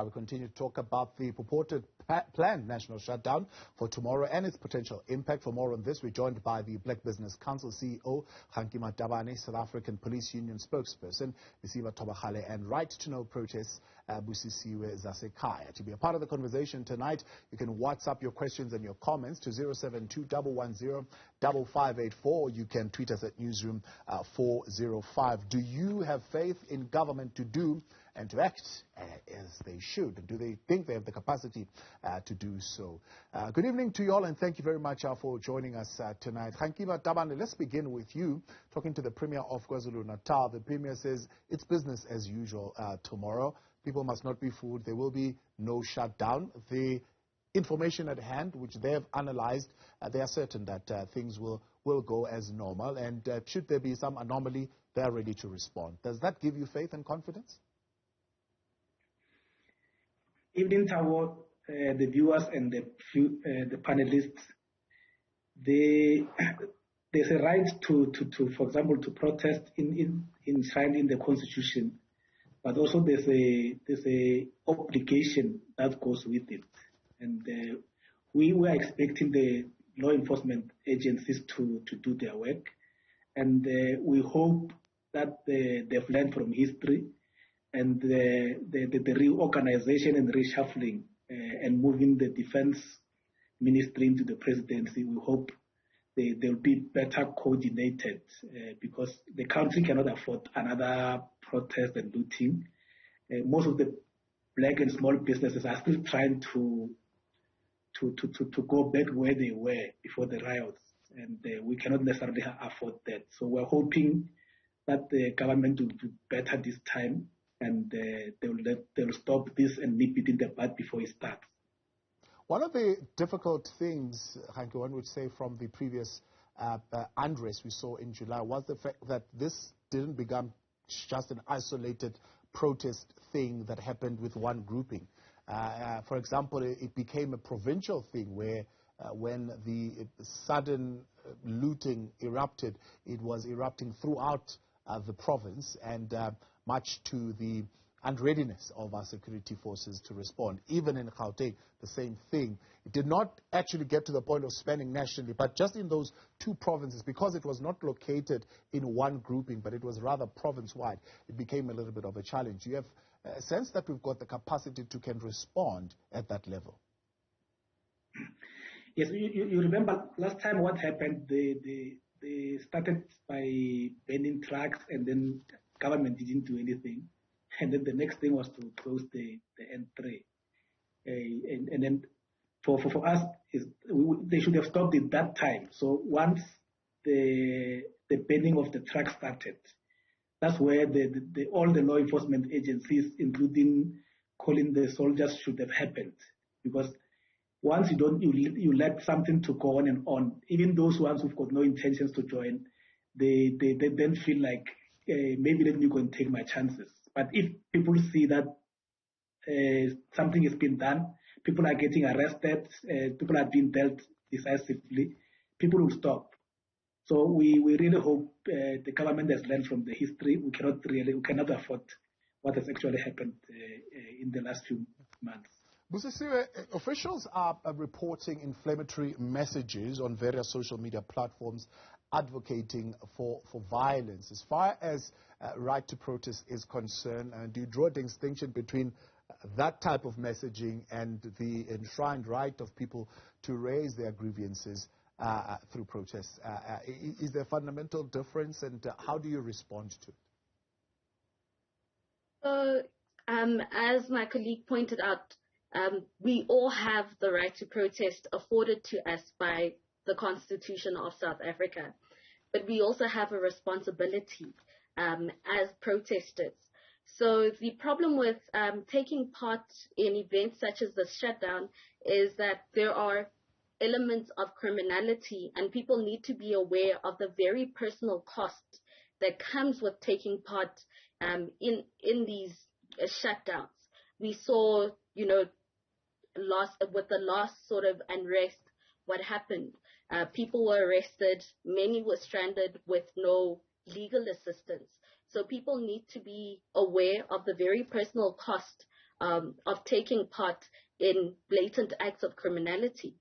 We continue to talk about the purported planned national shutdown for tomorrow and its potential impact. For more on this, we're joined by the Black Business Council CEO, Nosiviwe Mapisa-Nqakula, South African Police Union spokesperson, Nosiviwe, and Right to Know protests, Busisiwe Zasekhaya. To be a part of the conversation tonight, you can WhatsApp your questions and your comments to 072-110-5584, or you can tweet us at Newzroom 405. Do you have faith in government to do and to act as they should? Do they think they have the capacity to do so? Good evening to you all, and thank you very much for joining us tonight. Nosiviwe Mapisa-Nqakula, let's begin with you. Talking to the Premier of KwaZulu-Natal, the Premier says it's business as usual tomorrow. People must not be fooled. There will be no shutdown. The information at hand, which they have analyzed, they are certain that things will go as normal, and should there be some anomaly, they are ready to respond. Does that give you faith and confidence? Evening, Tawo, the viewers and the panelists. There's a right to, for example, to protest enshrined in the Constitution, but also there's a obligation that goes with it, and we were expecting the law enforcement agencies to do their work, and we hope that they've learned from history, and the reorganization and reshuffling and moving the defense ministry into the presidency, we hope they'll be better coordinated because the country cannot afford another protest and looting. Most of the black and small businesses are still trying to go back where they were before the riots, and we cannot necessarily afford that. So we're hoping that the government will do better this time, and they'll stop this and nip it in the bud before it starts. One of the difficult things, Hanke, one would say, from the previous unrest we saw in July was the fact that this didn't become just an isolated protest thing that happened with one grouping. For example, it became a provincial thing where when the sudden looting erupted, it was erupting throughout the province, and much to the unreadiness of our security forces to respond. Even in Gauteng, the same thing. It did not actually get to the point of spanning nationally, but just in those two provinces, because it was not located in one grouping, but it was rather province-wide, it became a little bit of a challenge. You have a sense that we've got the capacity to can respond at that level? Yes, you remember last time what happened, they started by banning trucks, and then government didn't do anything. And then the next thing was to close the N3. And then for us, they should have stopped it that time. So once the banning of the truck started, that's where all the law enforcement agencies, including calling the soldiers, should have happened. Because once you let something to go on and on, even those ones who've got no intentions to join, they then feel like, maybe let me go and take my chances. But if people see that something has been done, people are getting arrested, people are being dealt decisively, people will stop. So we really hope the government has learned from the history. We cannot afford what has actually happened in the last few months. Busisiwe, officials are reporting inflammatory messages on various social media platforms advocating for violence. As far as right to protest is concerned, do you draw a distinction between that type of messaging and the enshrined right of people to raise their grievances through protests? Is there a fundamental difference, and how do you respond to it? As my colleague pointed out, we all have the right to protest afforded to us by the Constitution of South Africa. But we also have a responsibility as protesters. So the problem with taking part in events such as the shutdown is that there are elements of criminality, and people need to be aware of the very personal cost that comes with taking part in these shutdowns. We saw, with the last sort of unrest, what happened. People were arrested, many were stranded with no legal assistance. So people need to be aware of the very personal cost of taking part in blatant acts of criminality.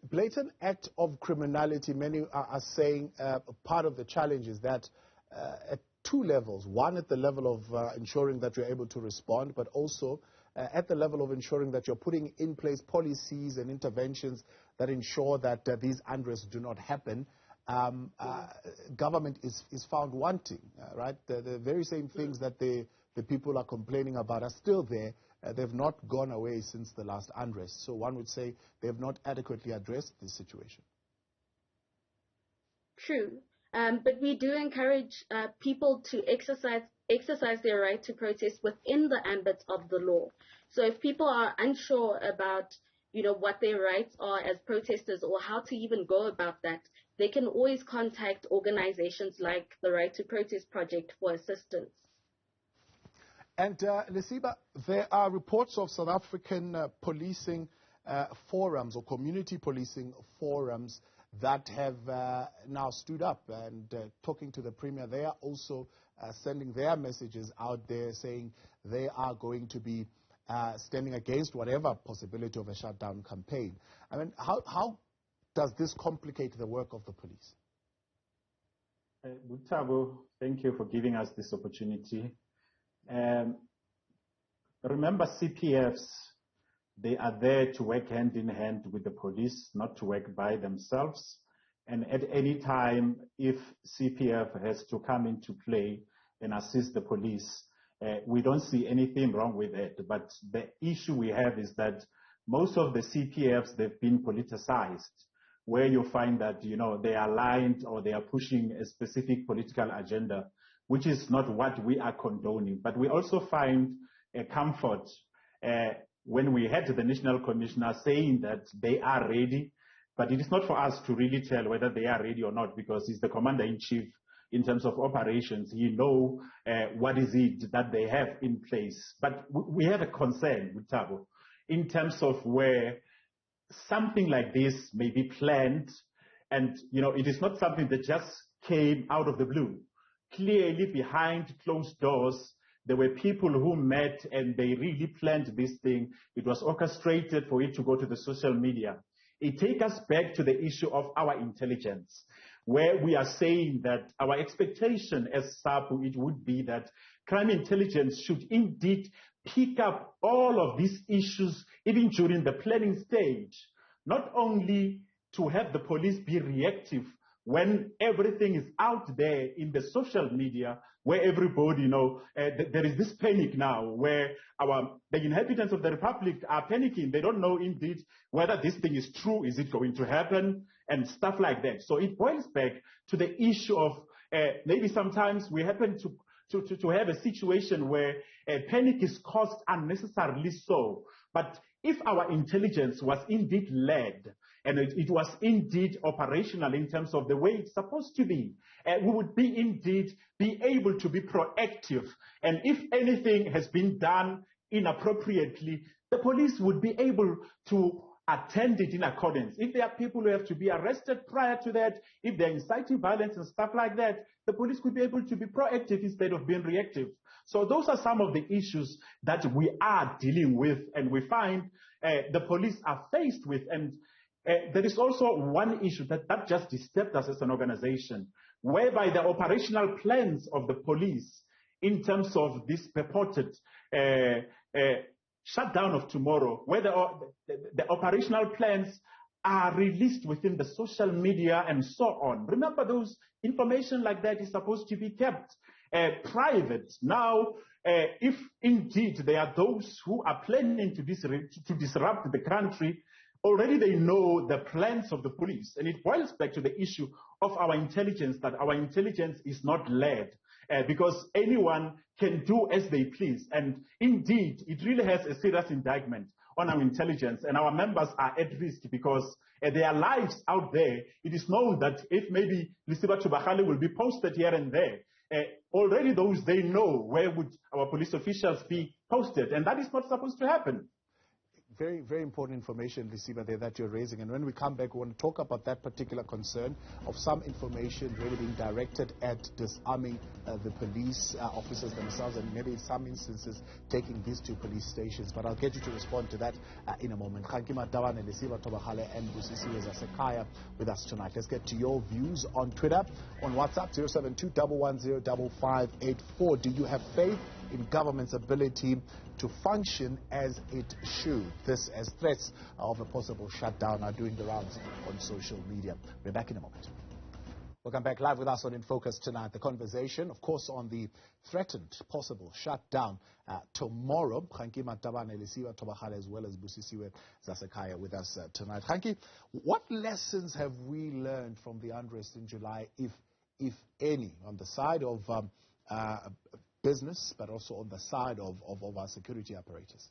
Blatant act of criminality, many are saying part of the challenge is that at two levels. One, at the level of ensuring that you're able to respond, but also at the level of ensuring that you're putting in place policies and interventions that ensure that these unrests do not happen. Government is found wanting, right? The very same things that the people are complaining about are still there. They've not gone away since the last unrest. So one would say they have not adequately addressed this situation. True. But we do encourage people to exercise their right to protest within the ambit of the law. So if people are unsure about, what their rights are as protesters or how to even go about that, they can always contact organizations like the Right to Protest Project for assistance. And Nosiviwe, there are reports of South African policing forums or community policing forums that have now stood up and talking to the Premier. They are also sending their messages out there saying they are going to be standing against whatever possibility of a shutdown campaign. I mean, how does this complicate the work of the police? Butabo, thank you for giving us this opportunity. Remember, CPFs, they are there to work hand in hand with the police, not to work by themselves. And at any time, if CPF has to come into play and assist the police, we don't see anything wrong with it. But the issue we have is that most of the CPFs, they've been politicized, where you find that, they are aligned or they are pushing a specific political agenda, which is not what we are condoning. But we also find a comfort when we had the National Commissioner saying that they are ready, but it is not for us to really tell whether they are ready or not, because he's the Commander-in-Chief in terms of operations. He knows what is it that they have in place. But we have a concern with Thabo in terms of where something like this may be planned, and it is not something that just came out of the blue. Clearly, behind closed doors, there were people who met and they really planned this thing. It was orchestrated for it to go to the social media. It takes us back to the issue of our intelligence, where we are saying that our expectation as SAPU, it would be that crime intelligence should indeed pick up all of these issues, even during the planning stage, not only to have the police be reactive when everything is out there in the social media, where everybody there is this panic now, where the inhabitants of the Republic are panicking. They don't know indeed whether this thing is true, is it going to happen, and stuff like that. So it boils back to the issue of maybe sometimes we happen to have a situation where panic is caused unnecessarily so. But if our intelligence was indeed led, and it was indeed operational in terms of the way it's supposed to be, we would be indeed be able to be proactive. And if anything has been done inappropriately, the police would be able to attend it in accordance. If there are people who have to be arrested prior to that, if they're inciting violence and stuff like that, the police could be able to be proactive instead of being reactive. So those are some of the issues that we are dealing with, and we find the police are faced with. And there is also one issue that just disturbed us as an organization, whereby the operational plans of the police in terms of this purported shutdown of tomorrow, where the operational plans are released within the social media and so on. Remember, those information like that is supposed to be kept private. Now, if indeed there are those who are planning to disrupt the country, already they know the plans of the police. And it boils back to the issue of our intelligence, that our intelligence is not led, because anyone can do as they please. And indeed, it really has a serious indictment on our intelligence, and our members are at risk because their lives out there, it is known that if maybe Nosiviwe Gwarube will be posted here and there, already those they know where would our police officials be posted, and that is not supposed to happen. Very, very important information, Lisiba, there that you're raising. And when we come back, we want to talk about that particular concern of some information really being directed at disarming the police officers themselves, and maybe in some instances taking these to police stations. But I'll get you to respond to that in a moment. Khankima Dawan and Lisiba Tobahale and Busisiwe Zasekaya with us tonight. Let's get to your views on Twitter, on WhatsApp, 072-110-5584. Do you have faith in government's ability to function as it should? This as threats of a possible shutdown are doing the rounds on social media. We're back in a moment. Welcome back live with us on In Focus tonight. The conversation, of course, on the threatened possible shutdown tomorrow. Khanki Matabane, Lisiba Tobahale, as well as Busisiwe Zasekaya with us tonight. Khanki, what lessons have we learned from the unrest in July, if any, on the side of business, but also on the side of our security apparatus?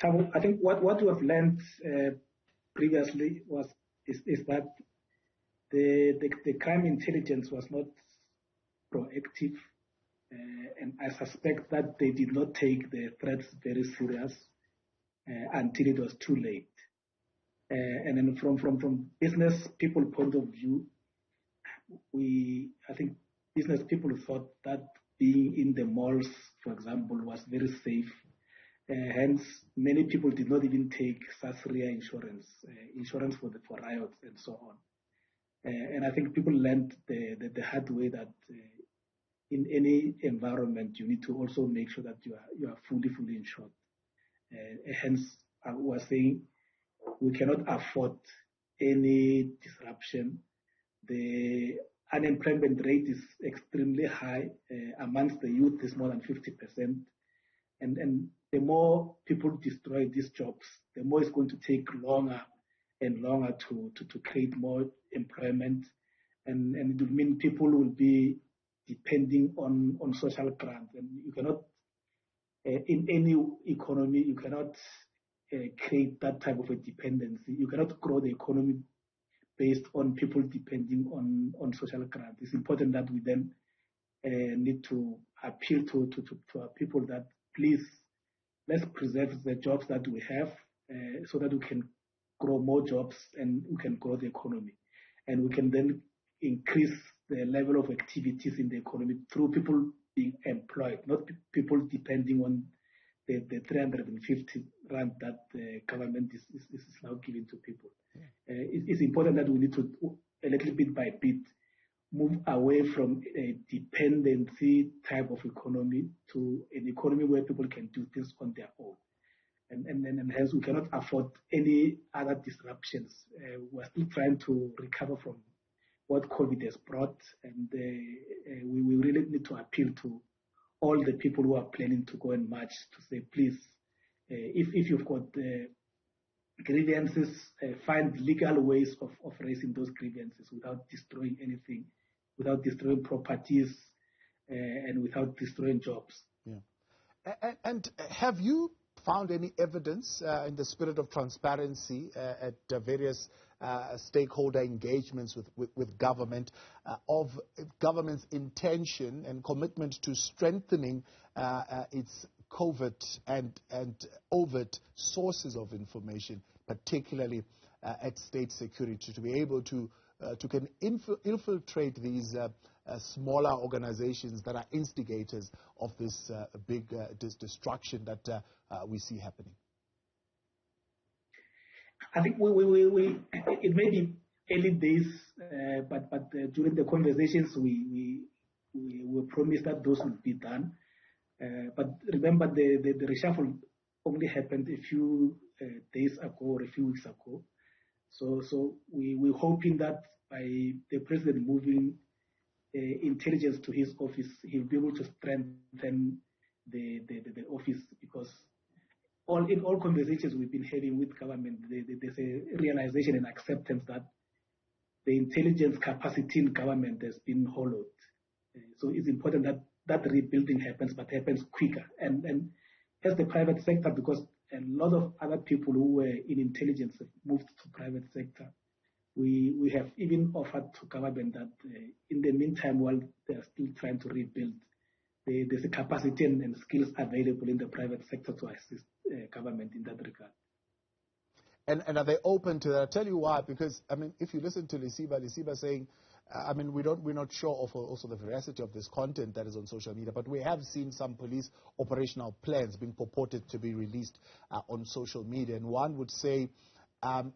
I think what we have learned previously is that the crime intelligence was not proactive, and I suspect that they did not take the threats very serious until it was too late. And then from business people point of view, I think business people thought that being in the malls, for example, was very safe. Hence, many people did not even take Sasria insurance for riots and so on. And I think people learned the hard way that in any environment you need to also make sure that you are fully insured. Hence, I was saying we cannot afford any disruption. The unemployment rate is extremely high. Amongst the youth is more than 50%. And the more people destroy these jobs, the more it's going to take longer and longer to create more employment. And it will mean people will be depending on social grants. And you cannot, in any economy, you cannot create that type of a dependency. You cannot grow the economy based on people depending on social grants. It's important that we then need to appeal to our people that please, let's preserve the jobs that we have so that we can grow more jobs and we can grow the economy. And we can then increase the level of activities in the economy through people being employed, not people depending on the 350 rand that the government is now giving to people. It's important that we need to, a little bit by bit, move away from a dependency type of economy to an economy where people can do things on their own. And hence we cannot afford any other disruptions. We're still trying to recover from what COVID has brought, and we really need to appeal to all the people who are planning to go and march to say, please, if you've got grievances, find legal ways of raising those grievances without destroying anything, without destroying properties, and without destroying jobs. Yeah. And have you found any evidence in the spirit of transparency at various stakeholder engagements with government of government's intention and commitment to strengthening its covert and overt sources of information, particularly at state security, to be able to can infiltrate these smaller organizations that are instigators of this big destruction that we see happening? I think it may be early days, but during the conversations we were promised that those would be done. But remember, the reshuffle only happened a few days ago or a few weeks ago. So we're hoping that by the president moving intelligence to his office, he'll be able to strengthen the office, because in all conversations we've been having with government, there's a realization and acceptance that the intelligence capacity in government has been hollowed. So it's important that rebuilding happens, but happens quicker. And as the private sector, because a lot of other people who were in intelligence have moved to private sector, we have even offered to government that in the meantime, while they are still trying to rebuild, there's a capacity and skills available in the private sector to assist government in that regard. And are they open to that? I'll tell you why, because, I mean, if you listen to Lisiba saying, I mean, we're not sure of also the veracity of this content that is on social media, but we have seen some police operational plans being purported to be released on social media. And one would say,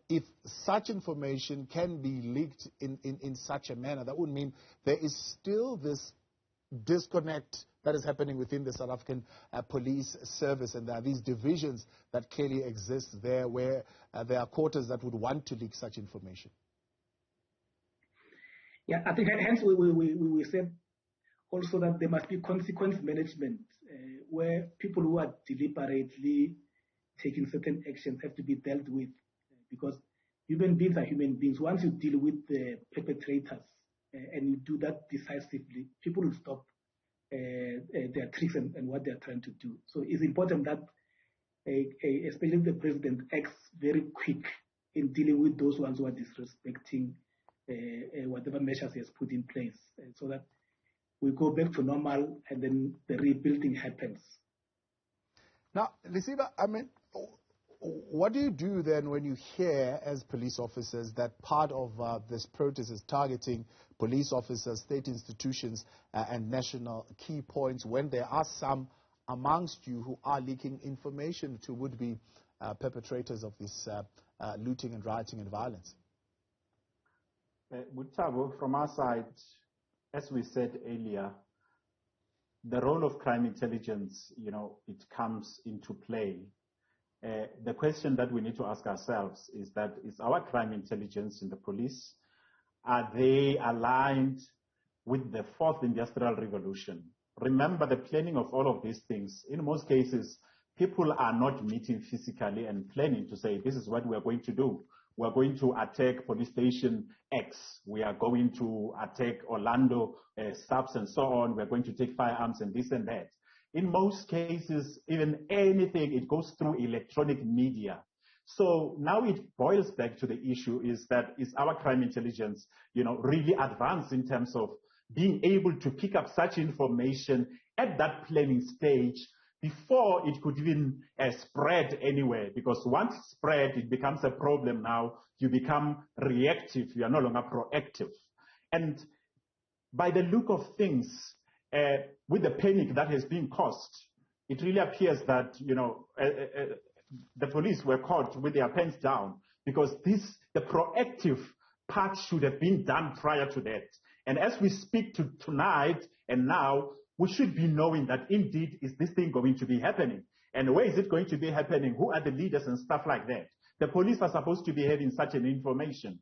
if such information can be leaked in such a manner, that would mean there is still this disconnect that is happening within the South African police service, and there are these divisions that clearly exist there where there are quarters that would want to leak such information. Yeah, I think hence we said also that there must be consequence management where people who are deliberately taking certain actions have to be dealt with, because human beings are human beings. Once you deal with the perpetrators and you do that decisively, people will stop their tricks and what they're trying to do. So it's important that especially the president acts very quick in dealing with those ones who are disrespecting whatever measures he has put in place, so that we go back to normal and then the rebuilding happens. Now, Lisiba, I mean, what do you do then when you hear as police officers that part of this protest is targeting police officers, state institutions, and national key points, when there are some amongst you who are leaking information to would-be perpetrators of this looting and rioting and violence? Mutabo, from our side, as we said earlier, the role of crime intelligence, it comes into play. The question that we need to ask ourselves is that, is our crime intelligence in the police, are they aligned with the fourth industrial revolution? Remember the planning of all of these things. In most cases, people are not meeting physically and planning to say, this is what we are going to do. We are going to attack police station X. We are going to attack Orlando subs and so on. We are going to take firearms and this and that. In most cases, even anything, it goes through electronic media. So now it boils back to the issue is our crime intelligence, really advanced in terms of being able to pick up such information at that planning stage before it could even spread anywhere, because once spread, it becomes a problem now. You become reactive. You are no longer proactive. And by the look of things, with the panic that has been caused, it really appears that, the police were caught with their pants down, because the proactive part should have been done prior to that. And as we speak tonight and now, we should be knowing that indeed is this thing going to be happening, and where is it going to be happening, who are the leaders and stuff like that. The police are supposed to be having such an information.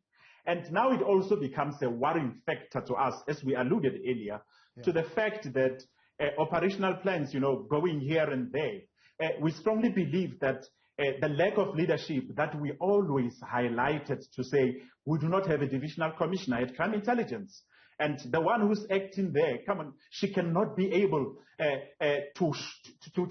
And now it also becomes a worrying factor to us, as we alluded earlier, to the fact that operational plans, going here and there. We strongly believe that the lack of leadership that we always highlighted to say we do not have a divisional commissioner at crime intelligence. And the one who's acting there, she cannot be able to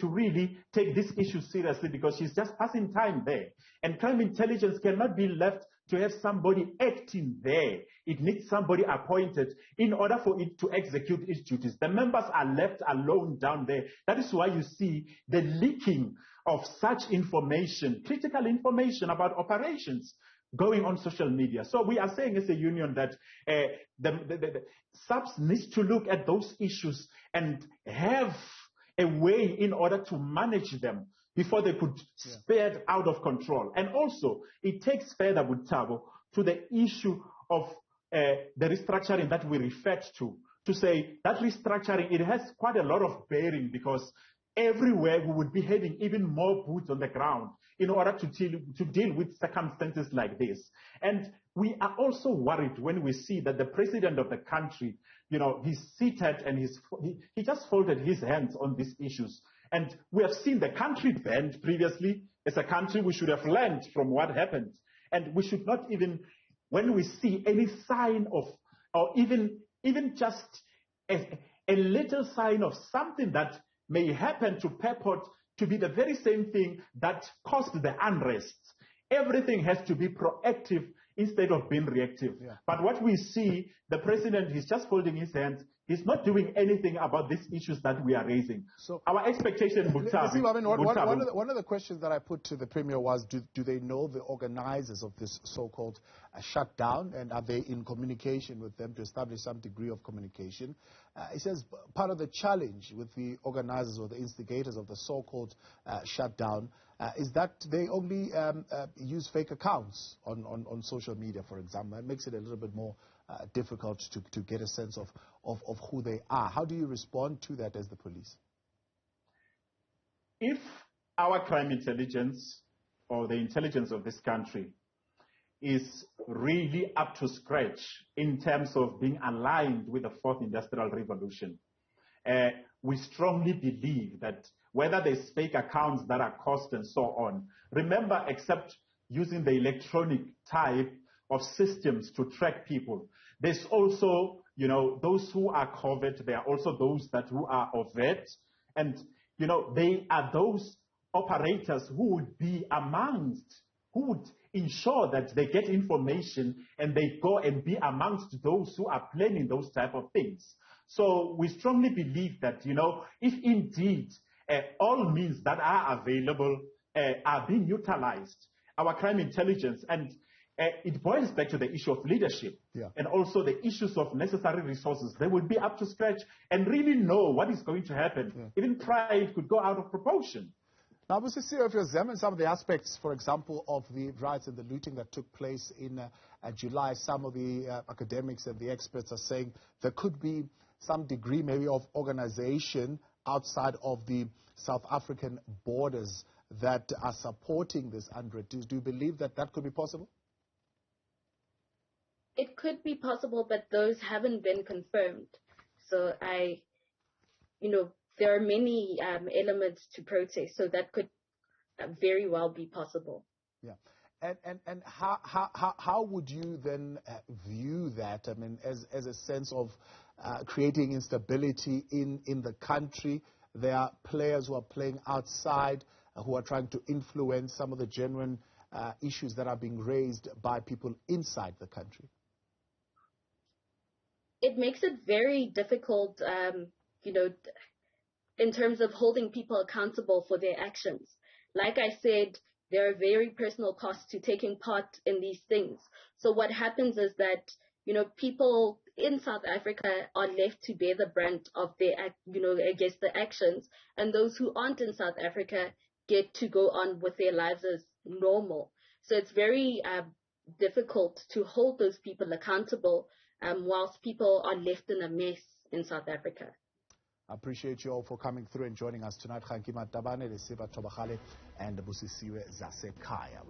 really take this issue seriously, because she's just passing time there. And crime intelligence cannot be left to have somebody acting there. It needs somebody appointed in order for it to execute its duties. The members are left alone down there. That is why you see the leaking of such information, critical information about operations, going on social media. So we are saying as a union that the SAPS needs to look at those issues and have a way in order to manage them before they could spread out of control. And also, it takes further, Butabo, to the issue of the restructuring that we referred to say that restructuring, it has quite a lot of bearing, because everywhere we would be having even more boots on the ground in order to deal with circumstances like this. And we are also worried when we see that the president of the country, he's seated and he just folded his hands on these issues. And we have seen the country banned previously. As a country, we should have learned from what happened. And we should not even, when we see any sign of, or even just a little sign of something that may happen to purport to be the very same thing that caused the unrest, everything has to be proactive instead of being reactive. But what we see, the president, he's just folding his hands. He's not doing anything about these issues that we are raising. So our expectation, one of the questions that I put to the Premier was, do they know the organizers of this so-called shutdown, and are they in communication with them to establish some degree of communication? He says part of the challenge with the organizers or the instigators of the so-called shutdown is that they only use fake accounts on social media, for example. It makes it a little bit more difficult to get a sense of who they are. How do you respond to that as the police? If our crime intelligence or the intelligence of this country is really up to scratch in terms of being aligned with the fourth industrial revolution, we strongly believe that whether there's fake accounts that are caused and so on, remember, except using the electronic type of systems to track people, there's also, those who are covert, there are also those who are overt, and, they are those operators who would be who would ensure that they get information and they go and be amongst those who are planning those type of things. So we strongly believe that, if indeed all means that are available are being utilized, our crime intelligence, and it boils back to the issue of leadership and also the issues of necessary resources. They will be up to scratch and really know what is going to happen. Even pride could go out of proportion. Now, Mr. CEO, if you examine some of the aspects, for example, of the riots and the looting that took place in July, some of the academics and the experts are saying there could be some degree maybe of organization outside of the South African borders that are supporting this unrest. Do you believe that that could be possible? It could be possible, but those haven't been confirmed. So there are many elements to protest, so that could very well be possible. Yeah. And how would you then view that? I mean, as a sense of creating instability in the country. There are players who are playing outside, who are trying to influence some of the genuine issues that are being raised by people inside the country. It makes it very difficult, in terms of holding people accountable for their actions. Like I said, there are very personal costs to taking part in these things. So what happens is that, people in South Africa are left to bear the brunt of their, against the actions, and those who aren't in South Africa get to go on with their lives as normal. So it's very difficult to hold those people accountable whilst people are left in a mess in South Africa. I appreciate you all for coming through and joining us tonight. Nosiviwe Mapisa-Nqakula and Nosiviwe Gwarube.